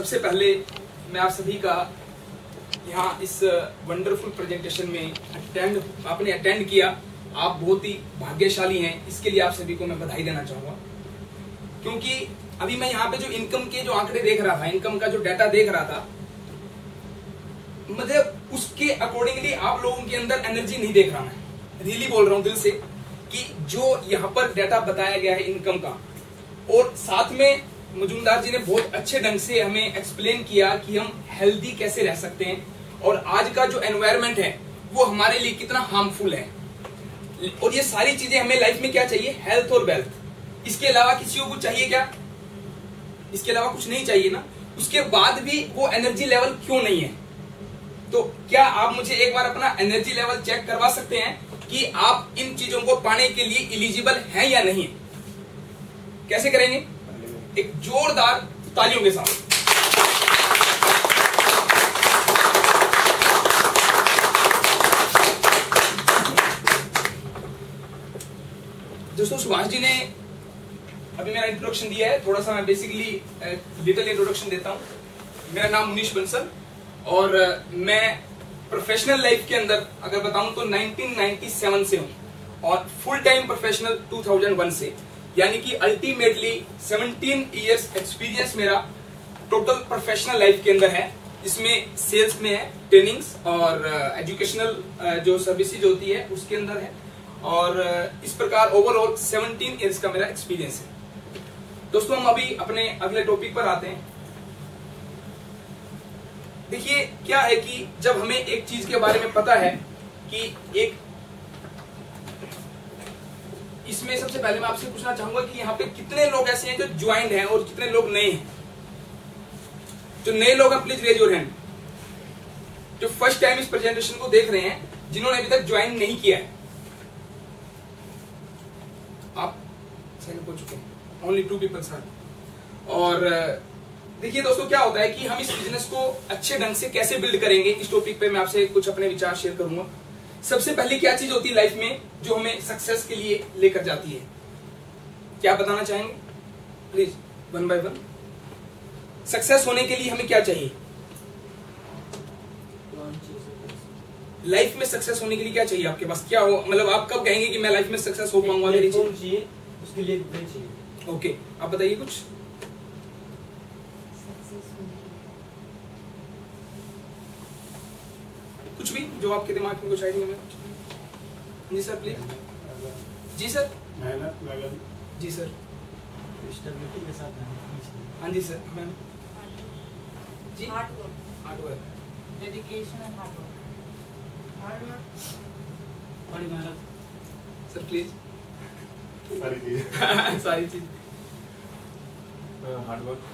सबसे पहले मैं आप सभी का यहाँ इस वंडरफुल प्रेजेंटेशन में आपने अटेंड किया, आप बहुत ही भाग्यशाली हैं। इसके लिए आप सभी को मैं बधाई देना चाहूंगा, क्योंकि अभी मैं यहाँ पे जो इनकम के जो आंकड़े देख रहा था, इनकम का जो डाटा देख रहा था, मतलब उसके अकॉर्डिंगली आप लोगों के अंदर एनर्जी नहीं देख रहा। मैं रियली बोल रहा हूँ दिल से कि जो यहाँ पर डाटा बताया गया है इनकम का, और साथ में मजूमदार जी ने बहुत अच्छे ढंग से हमें एक्सप्लेन किया कि हम हेल्दी कैसे रह सकते हैं, और आज का जो एनवायरनमेंट है वो हमारे लिए कितना हार्मफुल है। और ये सारी चीजें हमें लाइफ में क्या चाहिए, हेल्थ और वेल्थ। इसके अलावा किसी को कुछ चाहिए क्या? इसके अलावा कुछ नहीं चाहिए ना। उसके बाद भी वो एनर्जी लेवल क्यों नहीं है? तो क्या आप मुझे एक बार अपना एनर्जी लेवल चेक करवा सकते हैं कि आप इन चीजों को पाने के लिए एलिजिबल हैं या नहीं? कैसे करेंगे? एक जोरदार तालियों के साथ। दोस्तों, सुभाष जी ने अभी मेरा इंट्रोडक्शन दिया है, थोड़ा सा मैं बेसिकली लिटिल इंट्रोडक्शन देता हूं। मेरा नाम मुनीश बंसल, और मैं प्रोफेशनल लाइफ के अंदर अगर बताऊं तो 1997 से हूं, और फुल टाइम प्रोफेशनल 2001 से, यानी कि अल्टीमेटली 17 इयर्स एक्सपीरियंस मेरा टोटल प्रोफेशनल लाइफ के अंदर है। इसमें सेल्स में है, ट्रेनिंग्स और एजुकेशनल जो सर्विसेज होती है उसके अंदर है, और इस प्रकार ओवरऑल 17 इयर्स का मेरा एक्सपीरियंस है। दोस्तों, हम अभी अपने अगले टॉपिक पर आते हैं। देखिए, क्या है कि जब हमें एक चीज के बारे में पता है कि एक, इसमें सबसे पहले मैं आपसे पूछना चाहूंगा कि यहाँ पे कितने लोग ऐसे हैं जो ज्वाइंट हैं और कितने लोग नए हैं? जो नए लोग हैं प्लीज रेज योर हैंड। जो फर्स्ट टाइम इस प्रेजेंटेशन को देख रहे हैं, जिन्होंने अभी तक ज्वाइन नहीं किया है, आप साइन हो चुके हैं। Only 2 people sir. और देखिए दोस्तों, क्या होता है कि हम इस बिजनेस को अच्छे ढंग से कैसे बिल्ड करेंगे, इस टॉपिक पे मैं आपसे कुछ अपने विचार शेयर करूंगा। सबसे पहले क्या चीज होती है लाइफ में जो हमें सक्सेस के लिए लेकर जाती है? क्या बताना चाहेंगे please, one by one. Success होने के लिए हमें क्या चाहिए? लाइफ में सक्सेस होने के लिए क्या चाहिए आपके पास? क्या हो, मतलब आप कब कहेंगे कि मैं लाइफ में सक्सेस हो पाऊंगा? मेरी चाहिए उसके लिए चाहिए। ओके, आप बताइए कुछ। कुछ भी जो आपके दिमाग में कुछ आइडिया में। जी सर प्लीज। जी सर। मेहनत, लगन। जी सर। स्टेबिलिटी के साथ। हाँ जी सर। मैम जी। Hard work, hard work, dedication and hard work. Hard work, बड़ी मेहनत। Sir please. सारी चीजें। सारी चीज। Hard work,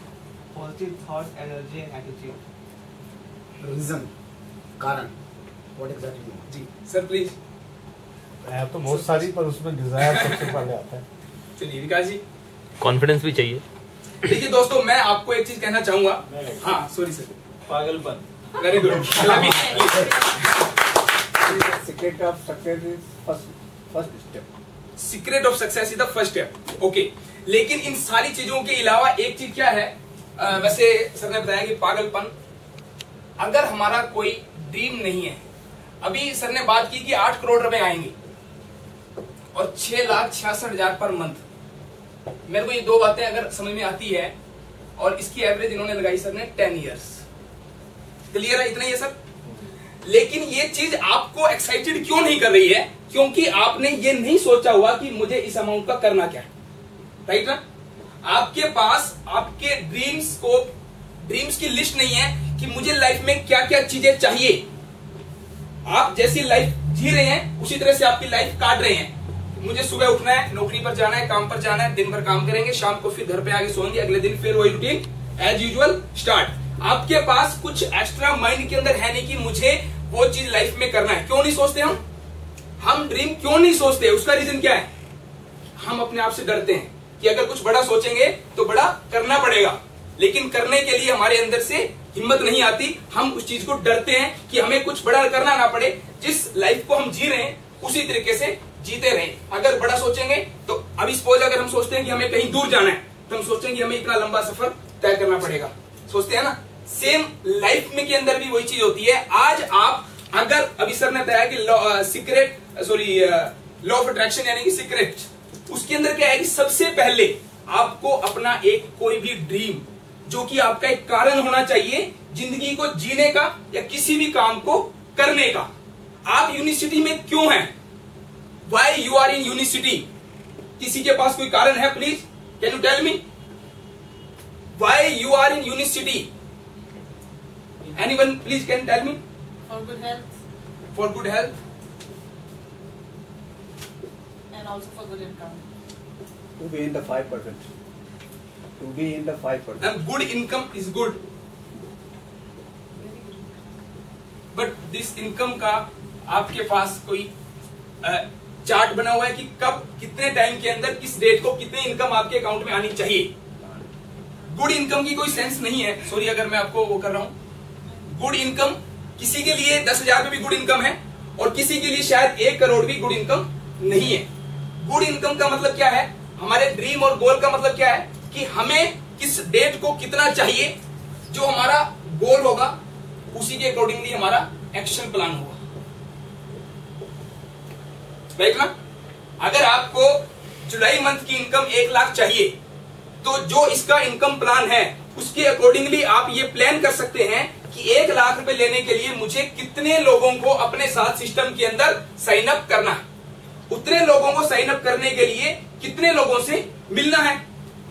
positive thought, energy and attitude. Reason, कारण, व्हाट एग्जैक्टली। जी सर प्लीज। है तो बहुत सारी, पर उसमें डिजायर सबसे पहले आता है। चलिए विकास जी। कॉन्फिडेंस भी चाहिए। देखिए दोस्तों, मैं आपको एक चीज कहना चाहूंगा। हाँ सॉरी सर। पागलपन। Very good. Secret of success is first step. Secret of success is the first step. Okay, लेकिन इन सारी चीजों के अलावा एक चीज क्या है? वैसे सर ने बताया कि पागलपन। अगर हमारा कोई ड्रीम नहीं है, अभी सर ने बात की कि 8 करोड़ रुपए आएंगे और 6,66,000 पर मंथ। मेरे को ये 2 बातें अगर समझ में आती है, और इसकी एवरेज इन्होंने लगाई सर ने 10 इयर्स। क्लियर है? इतना ही है सर। लेकिन ये चीज आपको एक्साइटेड क्यों नहीं कर रही है? क्योंकि आपने ये नहीं सोचा हुआ कि मुझे इस अमाउंट का करना क्या है। राइट ना? आपके पास आपके ड्रीम्स की लिस्ट नहीं है कि मुझे लाइफ में क्या क्या चीजें चाहिए। आप जैसी लाइफ जी रहे हैं उसी तरह से आपकी लाइफ काट रहे हैं। मुझे सुबह उठना है, नौकरी पर जाना है, काम पर जाना है, दिन भर काम करेंगे, शाम को फिर घर पे आके सोएंगे, अगले दिन फिर वही रूटीन एज यूजुअल स्टार्ट। आपके पास कुछ एक्स्ट्रा माइंड के अंदर है नहीं कि मुझे वो चीज लाइफ में करना है। क्यों नहीं सोचते हम ड्रीम क्यों नहीं सोचते? उसका रीजन क्या है? हम अपने आप से डरते हैं कि अगर कुछ बड़ा सोचेंगे तो बड़ा करना पड़ेगा, लेकिन करने के लिए हमारे अंदर से हिम्मत नहीं आती। हम उस चीज को डरते हैं कि हमें कुछ बड़ा करना ना पड़े, जिस लाइफ को हम जी रहे हैं उसी तरीके से जीते रहे। अगर बड़ा सोचेंगे तो अभी सपोज अगर हम सोचते हैं कि हमें कहीं दूर जाना है, तो हम सोचेंगे हमें इतना लंबा सफर तय करना पड़ेगा। सोचते हैं ना? सेम लाइफ में के अंदर भी वही चीज होती है। आज आप अगर अभी सर ने बताया कि लॉ ऑफ अट्रैक्शन यानी कि सीक्रेट, उसके अंदर क्या है कि सबसे पहले आपको अपना एक कोई भी ड्रीम जो कि आपका एक कारण होना चाहिए जिंदगी को जीने का या किसी भी काम को करने का। आप यूनिवर्सिटी में क्यों हैं? Why you are in university? किसी के पास कोई कारण है? Please can you tell me why you are in university? Anyone please can tell me? For good health for good health and also for good income. To be in the 5%. To be in the 5%. and good income is good, but this income का आपके पास कोई chart बना हुआ है कि कब कितने time के अंदर किस डेट को कितनी इनकम आपके अकाउंट में आनी चाहिए? गुड इनकम की कोई सेंस नहीं है। सॉरी अगर मैं आपको वो कर रहा हूं। गुड इनकम किसी के लिए 10,000 भी गुड इनकम है और किसी के लिए शायद 1 करोड़ भी गुड इनकम नहीं है। गुड इनकम का मतलब क्या है? हमारे ड्रीम और गोल का मतलब क्या है कि हमें किस डेट को कितना चाहिए, जो हमारा गोल होगा उसी के अकॉर्डिंगली हमारा एक्शन प्लान होगा। राइट ना? अगर आपको जुलाई मंथ की इनकम 1 लाख चाहिए तो जो इसका इनकम प्लान है उसके अकॉर्डिंगली आप ये प्लान कर सकते हैं कि 1 लाख रुपए लेने के लिए मुझे कितने लोगों को अपने साथ सिस्टम के अंदर साइन अप करना है, उतने लोगों को साइन अप करने के लिए कितने लोगों से मिलना है,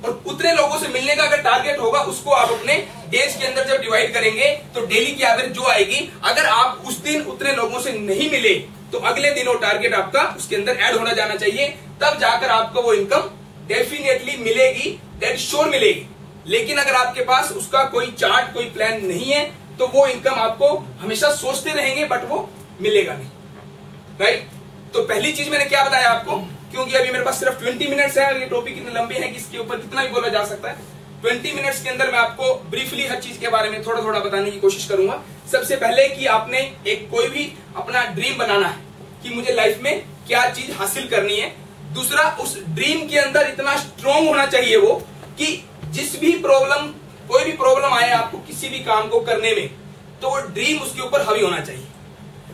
और उतने लोगों से मिलने का अगर टारगेट होगा उसको आप अपने डेज के अंदर जब डिवाइड करेंगे तो डेली की एवरेज जो आएगी, अगर आप उस दिन उतने लोगों से नहीं मिले तो अगले दिन वो टारगेट आपका उसके अंदर ऐड होना जाना चाहिए, तब जाकर आपको वो इनकम डेफिनेटली मिलेगी, दैट श्योर मिलेगी। लेकिन अगर आपके पास उसका कोई चार्ट कोई प्लान नहीं है तो वो इनकम आपको हमेशा सोचते रहेंगे बट वो मिलेगा नहीं। राइट? तो पहली चीज मैंने क्या बताया आपको, क्योंकि अभी मेरे पास सिर्फ 20 मिनट्स है और ये टॉपिक इतने लंबे हैं कि इसके ऊपर कितना भी बोला जा सकता है। 20 मिनट्स के अंदर मैं आपको ब्रीफली हर चीज के बारे में थोड़ा थोड़ा बताने की कोशिश करूंगा। सबसे पहले कि आपने एक कोई भी अपना ड्रीम बनाना है कि मुझे लाइफ में क्या चीज हासिल करनी है। दूसरा, उस ड्रीम के अंदर इतना स्ट्रांग होना चाहिए वो कि जिस भी प्रॉब्लम कोई भी प्रॉब्लम आए आपको किसी भी काम को करने में तो वो ड्रीम उसके ऊपर हावी होना चाहिए।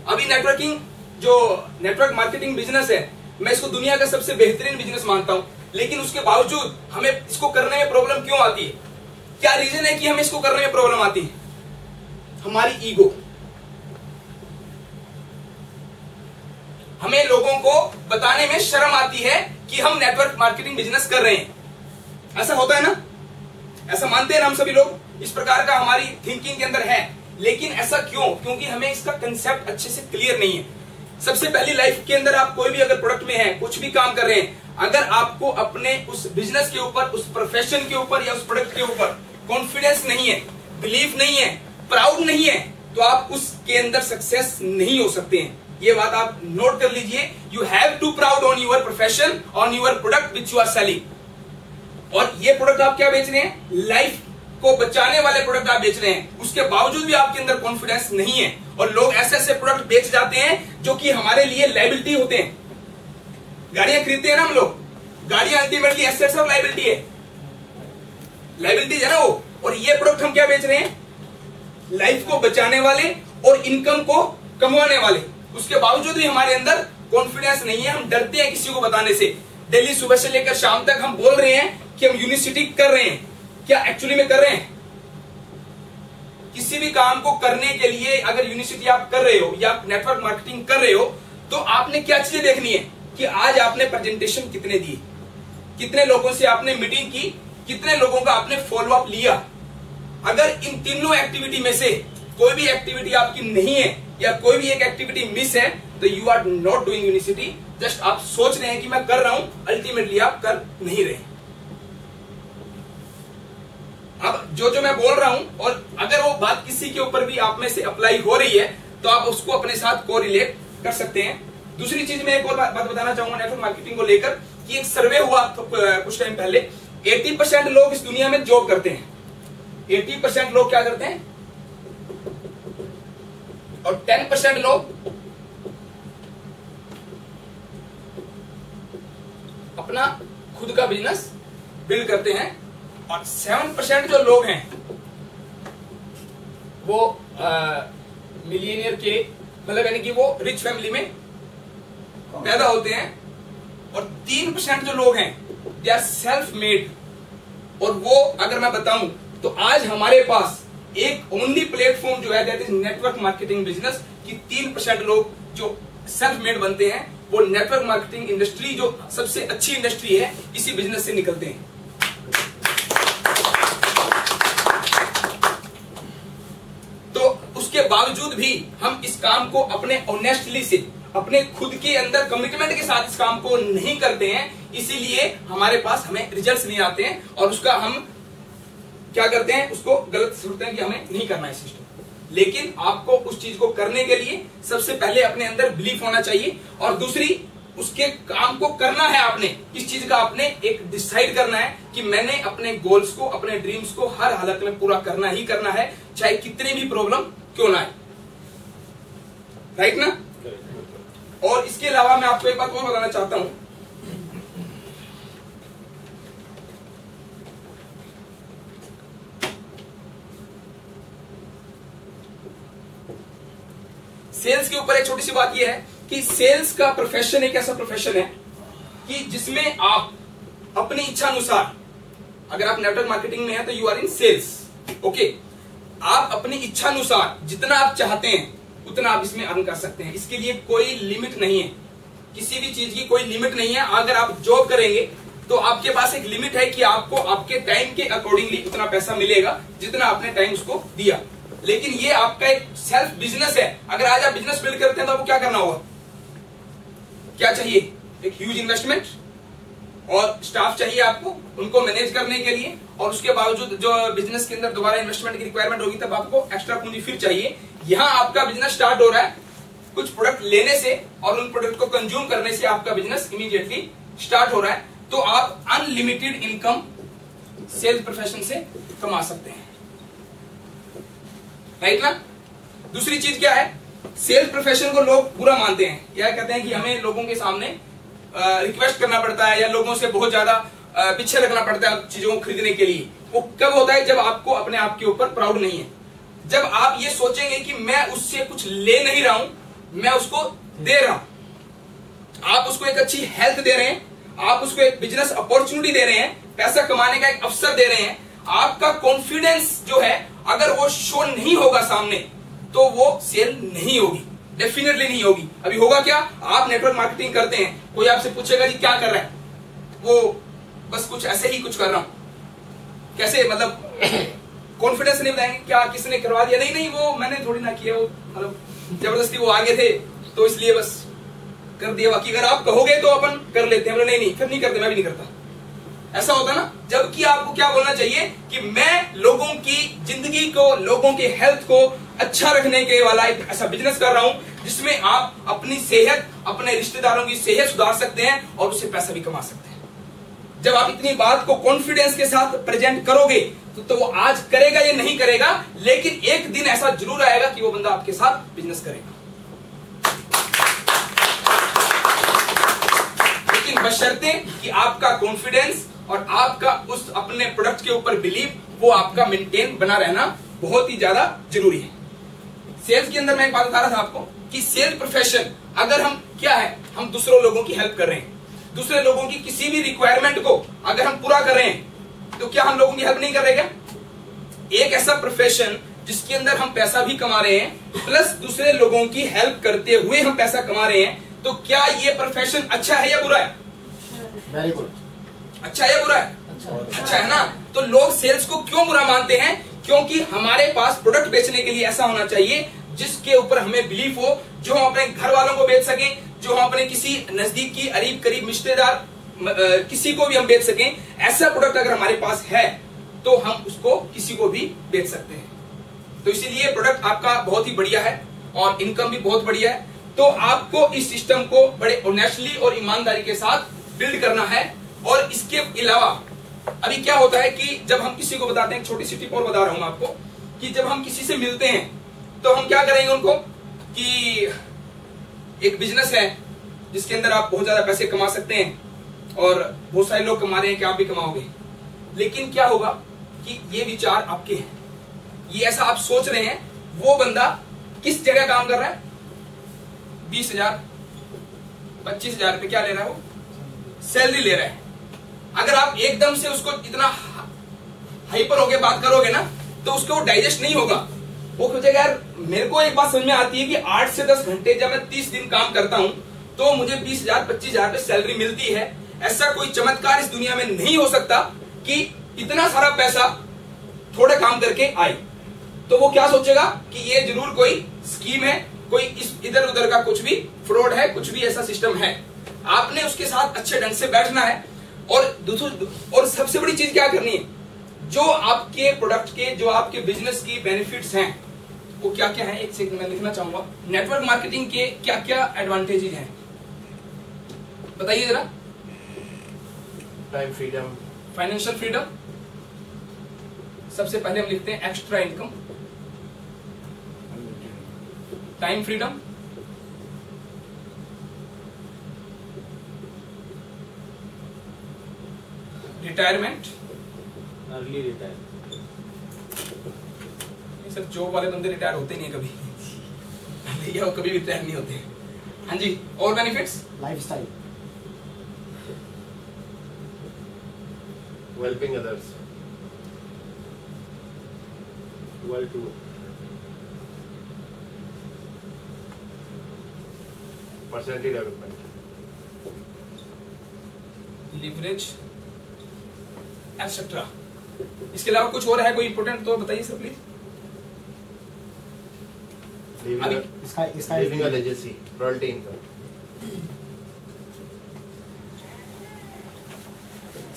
अभी नेटवर्किंग जो नेटवर्क मार्केटिंग बिजनेस है, मैं इसको दुनिया का सबसे बेहतरीन बिजनेस मानता हूं, लेकिन उसके बावजूद हमें इसको करने में प्रॉब्लम क्यों आती है? क्या रीजन है कि हमें इसको करने में प्रॉब्लम आती है? हमारी ईगो। हमें लोगों को बताने में शर्म आती है कि हम नेटवर्क मार्केटिंग बिजनेस कर रहे हैं। ऐसा होता है ना? ऐसा मानते हैं ना हम सभी लोग? इस प्रकार का हमारी थिंकिंग के अंदर है। लेकिन ऐसा क्यों? क्योंकि हमें इसका कंसेप्ट अच्छे से क्लियर नहीं है। सबसे पहली लाइफ के अंदर आप कोई भी अगर प्रोडक्ट में है, कुछ भी काम कर रहे हैं, अगर आपको अपने उस बिजनेस के ऊपर, उस प्रोफेशन के ऊपर या उस प्रोडक्ट के ऊपर कॉन्फिडेंस नहीं है, बिलीफ नहीं है, प्राउड नहीं है, तो आप उसके अंदर सक्सेस नहीं हो सकते हैं। ये बात आप नोट कर लीजिए। You have to proud on your profession, on your product which you are selling. और ये प्रोडक्ट आप क्या बेच रहे हैं? लाइफ को बचाने वाले प्रोडक्ट आप बेच रहे हैं। उसके बावजूद भी आपके अंदर कॉन्फिडेंस नहीं है और लोग ऐसे ऐसे प्रोडक्ट बेच जाते हैं जो कि हमारे लिए लायबिलिटी होते हैं। गाड़ियां खरीदते हैं ना हम लोग, गाड़ियां अल्टीमेटली एसेट्स ऑफ लायबिलिटी है, लायबिलिटीज है ना वो। और ये प्रोडक्ट हम क्या बेच रहे हैं? लाइफ को बचाने वाले और इनकम को कमवाने वाले। उसके बावजूद भी हमारे अंदर कॉन्फिडेंस नहीं है, हम डरते हैं किसी को बताने से। डेली सुबह से लेकर शाम तक हम बोल रहे हैं कि हम यूनिवर्सिटी कर रहे हैं, क्या एक्चुअली में कर रहे हैं? किसी भी काम को करने के लिए अगर यूनिवर्सिटी आप कर रहे हो या नेटवर्क मार्केटिंग कर रहे हो तो आपने क्या चीजें देखनी है कि आज आपने प्रेजेंटेशन कितने दिए, कितने लोगों से आपने मीटिंग की, कितने लोगों का आपने फॉलो अप लिया। अगर इन तीनों एक्टिविटी में से कोई भी एक्टिविटी आपकी नहीं है या कोई भी एक एक्टिविटी मिस है तो you are not doing university. Just आप सोच रहे हैं कि मैं कर रहा हूं, अल्टीमेटली आप कर नहीं रहे। अब जो मैं बोल रहा हूं और अगर वो बात किसी के ऊपर भी आप में से अप्लाई हो रही है तो आप उसको अपने साथ को रिलेट कर सकते हैं। दूसरी चीज मैं एक और बात बताना चाहूंगा नेटवर्क मार्केटिंग को लेकर कि एक सर्वे हुआ तो कुछ टाइम पहले, 80% लोग इस दुनिया में जॉब करते हैं। 80% लोग क्या करते हैं और 10% लोग अपना खुद का बिजनेस बिल्ड करते हैं और 7% जो लोग हैं वो मिलियनियर के मतलब यानी कि वो रिच फैमिली में पैदा होते हैं, और 3% जो लोग हैं दे आर सेल्फ मेड। और वो अगर मैं बताऊं तो आज हमारे पास एक ओनली प्लेटफॉर्म जो है that is network marketing business, कि 3% लोग जो सेल्फ मेड बनते हैं वो नेटवर्क मार्केटिंग इंडस्ट्री जो सबसे अच्छी इंडस्ट्री है इसी बिजनेस से निकलते हैं। तो उसके बावजूद भी हम इस काम को अपने ऑनेस्टली से, अपने खुद के अंदर कमिटमेंट के साथ इस काम को नहीं करते हैं, इसीलिए हमारे पास हमें रिजल्ट्स नहीं आते हैं, और उसका हम क्या करते हैं, उसको गलत सोचते हैं कि हमें नहीं करना है सिस्टम। लेकिन आपको उस चीज को करने के लिए सबसे पहले अपने अंदर बिलीफ होना चाहिए, और दूसरी उसके काम को करना है आपने, इस चीज का आपने एक डिसाइड करना है कि मैंने अपने गोल्स को, अपने ड्रीम्स को हर हालत में पूरा करना ही करना है, चाहे कितनी भी प्रॉब्लम क्यों ना आए। राइट ना? और इसके अलावा मैं आपको एक बात और बताना चाहता हूं, सेल्स के ऊपर एक छोटी सी बात यह है कि सेल्स का प्रोफेशन एक ऐसा प्रोफेशन है कि जिसमें आप अपनी इच्छा अनुसार, अगर आप नेटवर्क मार्केटिंग में हैं तो you are in sales, okay, आप अपनी इच्छा अनुसार जितना आप चाहते हैं उतना आप इसमें अर्न कर सकते हैं। इसके लिए कोई लिमिट नहीं है, किसी भी चीज की कोई लिमिट नहीं है। अगर आप जॉब करेंगे तो आपके पास एक लिमिट है कि आपको आपके टाइम के अकॉर्डिंगली उतना पैसा मिलेगा जितना आपने टाइम उसको दिया। लेकिन ये आपका एक सेल्फ बिजनेस है। अगर आज आप बिजनेस बिल्ड करते हैं तो आपको क्या करना होगा, क्या चाहिए, एक ह्यूज इन्वेस्टमेंट और स्टाफ चाहिए आपको उनको मैनेज करने के लिए, और उसके बावजूद जो बिजनेस के अंदर दोबारा इन्वेस्टमेंट की रिक्वायरमेंट होगी तब आपको एक्स्ट्रा पूंजी फिर चाहिए। यहाँ आपका बिजनेस स्टार्ट हो रहा है कुछ प्रोडक्ट लेने से और उन प्रोडक्ट को कंज्यूम करने से, आपका बिजनेस इमीडिएटली स्टार्ट हो रहा है। तो आप अनलिमिटेड इनकम सेल्स प्रोफेशन से कमा सकते हैं। राइट ना? दूसरी चीज क्या है, सेल्स प्रोफेशन को लोग बुरा मानते हैं, या कहते हैं कि हमें लोगों के सामने रिक्वेस्ट करना पड़ता है या लोगों से बहुत ज्यादा पीछे रखना पड़ता है चीजों को खरीदने के लिए। वो कब होता है, जब आपको अपने आप के ऊपर प्राउड नहीं है, जब आप ये सोचेंगे कि मैं उससे कुछ ले नहीं रहा हूं, मैं उसको दे रहा हूं। आप उसको एक अच्छी हेल्थ दे रहे हैं, आप उसको एक बिजनेस अपॉर्चुनिटी दे रहे हैं, पैसा कमाने का एक अवसर दे रहे हैं। आपका कॉन्फिडेंस जो है अगर वो शो नहीं होगा सामने तो वो सेल नहीं होगी, डेफिनेटली नहीं होगी। अभी होगा क्या, आप नेटवर्क मार्केटिंग करते हैं, कोई आपसे पूछेगा जी क्या कर रहा है, वो बस कुछ ऐसे ही कुछ कर रहा हूं, कैसे, मतलब कॉन्फिडेंस नहीं बताएंगे क्या किसने करवा दिया, नहीं नहीं वो मैंने थोड़ी ना किया, वो मतलब जबरदस्ती वो आगे थे तो इसलिए बस कर दिया। बाकी अगर आप कहोगे तो अपन कर लेते हैं, नहीं नहीं फिर नहीं करते, मैं भी नहीं करता, ऐसा होता ना। जबकि आपको क्या बोलना चाहिए कि मैं लोगों की जिंदगी को, लोगों के हेल्थ को अच्छा रखने के वाला एक ऐसा बिजनेस कर रहा हूं जिसमें आप अपनी सेहत, अपने रिश्तेदारों की सेहत सुधार सकते हैं और उससे पैसा भी कमा सकते हैं। जब आप इतनी बात को कॉन्फिडेंस के साथ प्रेजेंट करोगे तो वो आज करेगा या नहीं करेगा, लेकिन एक दिन ऐसा जरूर आएगा कि वो बंदा आपके साथ बिजनेस करेगा। लेकिन बशर्ते कि आपका कॉन्फिडेंस और आपका उस अपने प्रोडक्ट के ऊपर बिलीव वो आपका मेंटेन बना रहना बहुत ही ज्यादा जरूरी है। सेल्स के अंदर मैं एक बात बता रहा था आपको कि सेल्स प्रोफेशन, अगर हम क्या है, हम दूसरों लोगों की हेल्प कर रहे हैं, दूसरे लोगों की किसी भी रिक्वायरमेंट को अगर हम पूरा कर रहे हैं तो क्या हम लोगों की हेल्प नहीं कर रहे क्या? एक ऐसा प्रोफेशन जिसके अंदर हम पैसा भी कमा रहे हैं प्लस दूसरे लोगों की हेल्प करते हुए हम पैसा कमा रहे हैं, तो क्या ये प्रोफेशन अच्छा है या बुरा है? Very good. अच्छा है या बुरा है? अच्छा है ना। तो लोग सेल्स को क्यों बुरा मानते हैं? क्योंकि हमारे पास प्रोडक्ट बेचने के लिए ऐसा होना चाहिए जिसके ऊपर हमें बिलीफ हो, जो हम अपने घर वालों को बेच सकें, जो हम अपने किसी नजदीकी करीब करीब रिश्तेदार किसी को भी हम बेच सकें। ऐसा प्रोडक्ट अगर हमारे पास है तो हम उसको किसी को भी बेच सकते हैं। तो इसीलिए प्रोडक्ट आपका बहुत ही बढ़िया है और इनकम भी बहुत बढ़िया है। तो आपको इस सिस्टम को बड़े ऑनेस्टली और ईमानदारी के साथ बिल्ड करना है। और इसके अलावा अभी क्या होता है कि जब हम किसी को बताते हैं, छोटी सी टिप और बता रहा हूं आपको, कि जब हम किसी से मिलते हैं तो हम क्या करेंगे उनको कि एक बिजनेस है जिसके अंदर आप बहुत ज्यादा पैसे कमा सकते हैं और बहुत सारे लोग कमा रहे हैं कि आप भी कमाओगे। लेकिन क्या होगा कि ये विचार आपके हैं, ये ऐसा आप सोच रहे हैं वो बंदा किस जगह काम कर रहा है, 20,000 25,000 रुपए क्या ले रहा है, वो सैलरी ले रहा है। अगर आप एकदम से उसको इतना हाइपर होके बात करोगे ना तो उसको वो डाइजेस्ट नहीं होगा। वो सोचेगा यार मेरे को एक बात समझ में आती है कि 8 से 10 घंटे जब मैं 30 दिन काम करता हूं तो मुझे 20,000 25,000 रुपए सैलरी मिलती है। ऐसा कोई चमत्कार इस दुनिया में नहीं हो सकता कि इतना सारा पैसा थोड़े काम करके आए। तो वो क्या सोचेगा कि ये जरूर कोई स्कीम है, कोई इधर उधर का कुछ भी फ्रॉड है, कुछ भी ऐसा सिस्टम है। आपने उसके साथ अच्छे ढंग से बैठना है। और सबसे बड़ी चीज क्या करनी है, जो आपके प्रोडक्ट के, जो आपके बिजनेस की बेनिफिट्स हैं वो क्या क्या है, एक सेकंड में लिखना चाहूंगा। नेटवर्क मार्केटिंग के क्या क्या एडवांटेजेस हैं बताइए जरा। टाइम फ्रीडम, फाइनेंशियल फ्रीडम, सबसे पहले हम लिखते हैं extra income, time freedom, retirement, early retire, sir job वाले बंदे रिटायर होते नहीं कभी भैया, वो कभी भी रिटायर नहीं होते। हाँ जी, और benefits, lifestyle, helping others, world tour, personality development, leverage etcetera. इसके अलावा कुछ और है कोई इंपोर्टेंट तो बताइए sir please. Living a legacy, royalty income.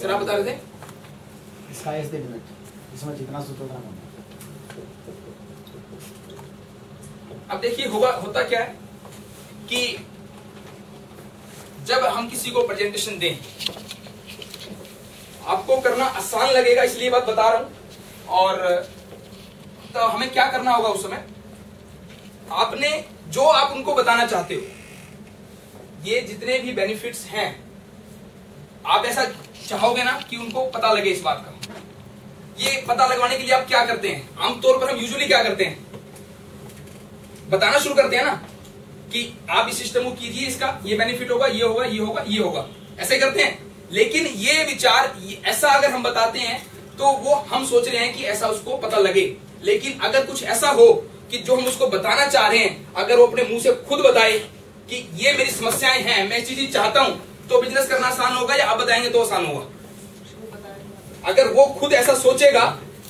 Sir आप बता रहे थे स्काई इज द लिमिट, इसमें जितना सोचो उतना होगा। अब देखिए होता क्या है कि जब हम किसी को प्रेजेंटेशन दें, आपको करना आसान लगेगा इसलिए बात बता रहा हूं। और तो हमें क्या करना होगा उस समय, आपने जो आप उनको बताना चाहते हो, ये जितने भी बेनिफिट्स हैं, आप ऐसा चाहोगे ना कि उनको पता लगे इस बात का। ये पता लगवाने के लिए आप क्या करते हैं, आमतौर पर हम यूजुअली क्या करते हैं, बताना शुरू करते हैं ना कि आप इस सिस्टम को कीजिए, इसका ये बेनिफिट होगा, ये होगा, ये होगा, ये होगा, ऐसे करते हैं। लेकिन ये विचार ऐसा अगर हम बताते हैं तो वो हम सोच रहे हैं कि ऐसा उसको पता लगे। लेकिन अगर कुछ ऐसा हो कि जो हम उसको बताना चाह रहे हैं, अगर वो अपने मुंह से खुद बताए कि ये मेरी समस्याएं हैं, मैं चीजें चाहता हूं, तो बिजनेस करना आसान होगा या आप बताएंगे तो आसान होगा? अगर वो खुद ऐसा सोचेगा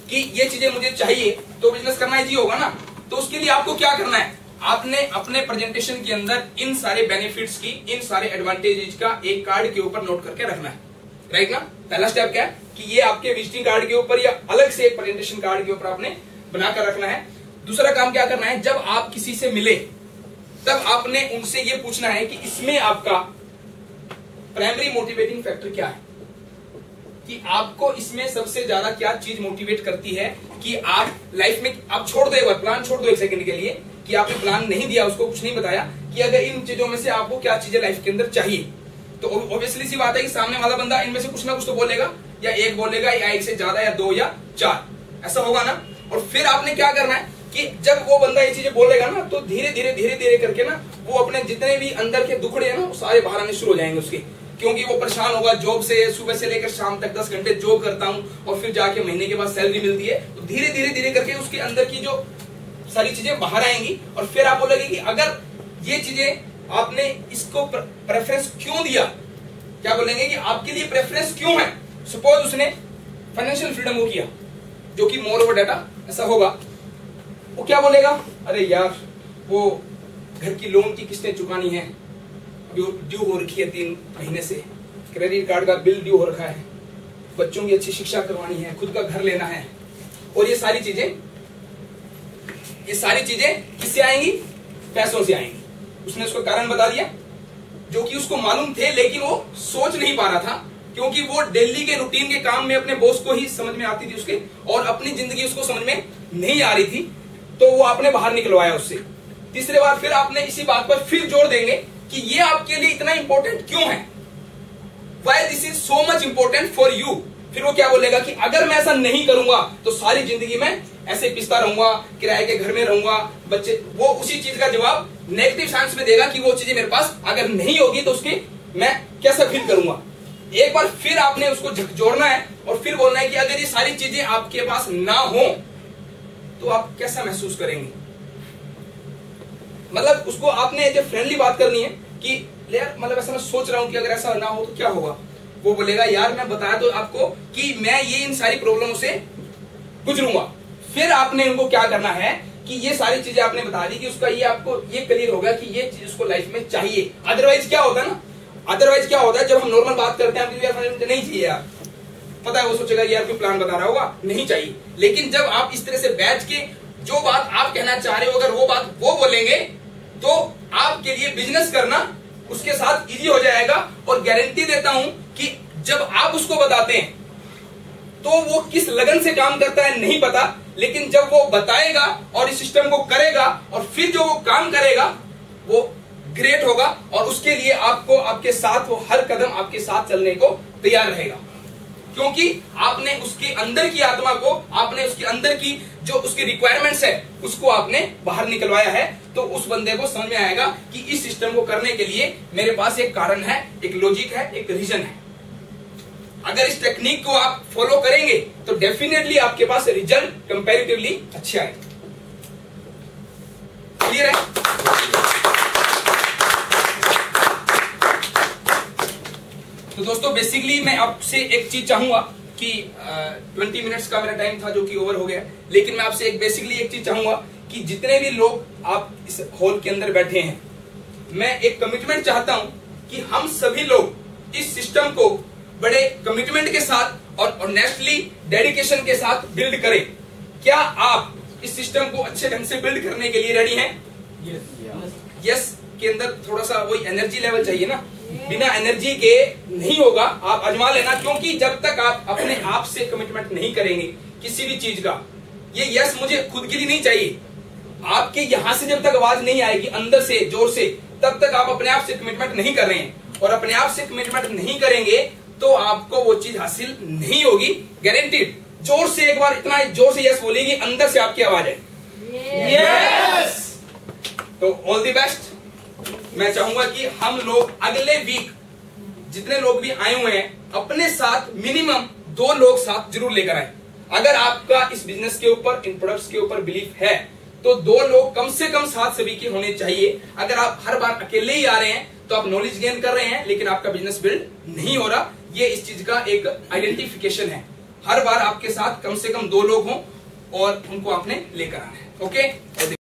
कि ये चीजें मुझे चाहिए तो बिजनेस करना इजी होगा ना। तो उसके लिए आपको क्या करना है, आपने अपने प्रेजेंटेशन के अंदर इन सारे बेनिफिट्स की, इन सारे एडवांटेजेस का एक कार्ड के ऊपर नोट करके रखना है, राइट ना। पहला स्टेप क्या है कि ये आपके विजिटिंग कार्ड के ऊपर या अलग से एक प्रेजेंटेशन कार्ड के ऊपर आपने बनाकर रखना है। दूसरा काम क्या करना है, जब आप किसी से मिले तब आपने उनसे ये पूछना है कि इसमें आपका प्राइमरी मोटिवेटिंग फैक्टर क्या है, कि आपको इसमें सबसे ज्यादा क्या चीज मोटिवेट करती है कि आप लाइफ में, आप छोड़ दो एक बार प्लान, छोड़ दो एक सेकंड के लिए कि आपने प्लान नहीं दिया, उसको कुछ नहीं बताया कि अगर इन चीजों में से आपको क्या चीजें लाइफ के अंदर चाहिए, तो ऑब्वियसली सी बात है कि सामने वाला बंदा इनमें से कुछ ना कुछ तो बोलेगा, या एक बोलेगा या एक से ज्यादा या दो या चार, ऐसा होगा ना। और फिर आपने क्या करना है कि जब वो बंदा ये चीजें बोलेगा ना तो धीरे धीरे करके ना वो अपने जितने भी अंदर के दुखड़े हैं ना वो सारे बाहर आने शुरू हो जाएंगे उसके, क्योंकि वो परेशान होगा जॉब से, सुबह से लेकर शाम तक 10 घंटे जॉब करता हूं और फिर जाके महीने के बाद सैलरी मिलती है, तो धीरे धीरे करके उसके अंदर की जो सारी चीजें बाहर आएंगी। और फिर आप बोलोगे कि अगर ये चीजें आपने इसको प्रेफरेंस क्यों दिया, क्या बोलेंगे कि आपके लिए प्रेफरेंस क्यों है। सपोज उसने फाइनेंशियल फ्रीडम को किया, जो कि मोर ओवर डाटा ऐसा होगा, वो क्या बोलेगा, अरे यार वो घर की लोन की किस्तें चुकानी है, ड्यू हो रखी है 3 महीने से, क्रेडिट कार्ड का बिल ड्यू हो रखा है, बच्चों की अच्छी शिक्षा करवानी है, खुद का घर लेना है, और ये सारी चीजें किससे आएंगी, पैसों से आएंगी। उसने उसको कारण बता दिया जो कि उसको मालूम थे, लेकिन वो सोच नहीं पा रहा था, क्योंकि वो डेली के रूटीन के काम में अपने बॉस को ही समझ में आती थी उसके, और अपनी जिंदगी उसको समझ में नहीं आ रही थी, तो वो आपने बाहर निकलवाया उससे। तीसरे बार फिर आपने इसी बात पर फिर जोर देंगे कि ये आपके लिए इतना इंपॉर्टेंट क्यों है, why this is so much important for you, फिर वो क्या बोलेगा कि अगर मैं ऐसा नहीं करूंगा तो सारी जिंदगी में ऐसे पिसता रहूंगा, किराए के घर में रहूंगा, बच्चे, वो उसी चीज का जवाब नेगेटिव साइंस में देगा कि वो चीजें मेरे पास अगर नहीं होगी तो उसकी मैं कैसा फील करूंगा। एक बार फिर आपने उसको झकझोरना है और फिर बोलना है कि अगर ये सारी चीजें आपके पास ना हो तो आप कैसा महसूस करेंगे। मतलब उसको आपने जो फ्रेंडली बात करनी है कि यार मतलब ऐसा मैं सोच रहा हूं कि अगर ऐसा ना हो तो क्या होगा। वो बोलेगा यार मैं बताया तो आपको कि मैं ये इन सारी प्रॉब्लमों से गुजरूंगा। फिर आपने उनको क्या करना है कि ये सारी चीजें आपने बता दी कि उसका ये आपको ये क्लियर होगा कि ये चीज उसको लाइफ में चाहिए। अदरवाइज क्या होता है ना, अदरवाइज क्या होता है जब हम नॉर्मल बात करते हैं आपको यार नहीं चाहिए यार, पता है वो सोचेगा यार कोई प्लान बता रहा होगा, नहीं चाहिए। लेकिन जब आप इस तरह से बैठ के जो बात आप कहना चाह रहे हो अगर वो बात वो बोलेंगे तो आपके लिए बिजनेस करना उसके साथ इजी हो जाएगा। और गारंटी देता हूं कि जब आप उसको बताते हैं तो वो किस लगन से काम करता है नहीं पता, लेकिन जब वो बताएगा और इस सिस्टम को करेगा और फिर जो वो काम करेगा वो ग्रेट होगा और उसके लिए आपको आपके साथ वो हर कदम आपके साथ चलने को तैयार रहेगा। क्योंकि आपने उसके अंदर की आत्मा को, आपने उसके अंदर की जो उसकी रिक्वायरमेंट्स है उसको आपने बाहर निकलवाया है। तो उस बंदे को समझ में आएगा कि इस सिस्टम को करने के लिए मेरे पास एक कारण है, एक लॉजिक है, एक रीजन है। अगर इस टेक्निक को आप फॉलो करेंगे तो डेफिनेटली आपके पास रिजल्ट कंपैरेटिवली अच्छे आएंगे। क्लियर है? तो दोस्तों बेसिकली मैं आपसे एक चीज चाहूंगा कि 20 मिनट्स का मेरा टाइम था जो कि ओवर हो गया, लेकिन मैं आपसे बेसिकली एक चीज चाहूंगा कि जितने भी लोग आप इस हॉल के अंदर बैठे हैं, मैं एक कमिटमेंट चाहता हूं कि हम सभी लोग इस सिस्टम को बड़े कमिटमेंट के साथ और ऑनेस्टली डेडिकेशन के साथ बिल्ड करें। क्या आप इस सिस्टम को अच्छे ढंग से बिल्ड करने के लिए रेडी हैं? यस के अंदर थोड़ा सा वही एनर्जी लेवल चाहिए ना, बिना एनर्जी के नहीं होगा। आप आजमा लेना, क्योंकि जब तक आप अपने आप से कमिटमेंट नहीं करेंगे किसी भी चीज का, ये यस मुझे खुद के लिए नहीं चाहिए, आपके यहां से जब तक आवाज नहीं आएगी अंदर से जोर से, तब तक आप अपने आप से कमिटमेंट नहीं कर रहे हैं। और अपने आप से कमिटमेंट नहीं करेंगे तो आपको वो चीज हासिल नहीं होगी, गारंटीड। जोर से एक बार इतना जोर से यस बोलेगी, अंदर से आपकी आवाज है यस। तो ऑल द बेस्ट। मैं चाहूंगा कि हम लोग अगले वीक जितने लोग भी आए हुए हैं अपने साथ मिनिमम 2 लोग साथ जरूर लेकर आए। अगर आपका इस बिजनेस के ऊपर, इन प्रोडक्ट्स के ऊपर बिलीफ है तो 2 लोग कम से कम साथ सभी के होने चाहिए। अगर आप हर बार अकेले ही आ रहे हैं तो आप नॉलेज गेन कर रहे हैं लेकिन आपका बिजनेस बिल्ड नहीं हो रहा। ये इस चीज का एक आइडेंटिफिकेशन है। हर बार आपके साथ कम से कम 2 लोग हों और उनको आपने लेकर आना है। ओके।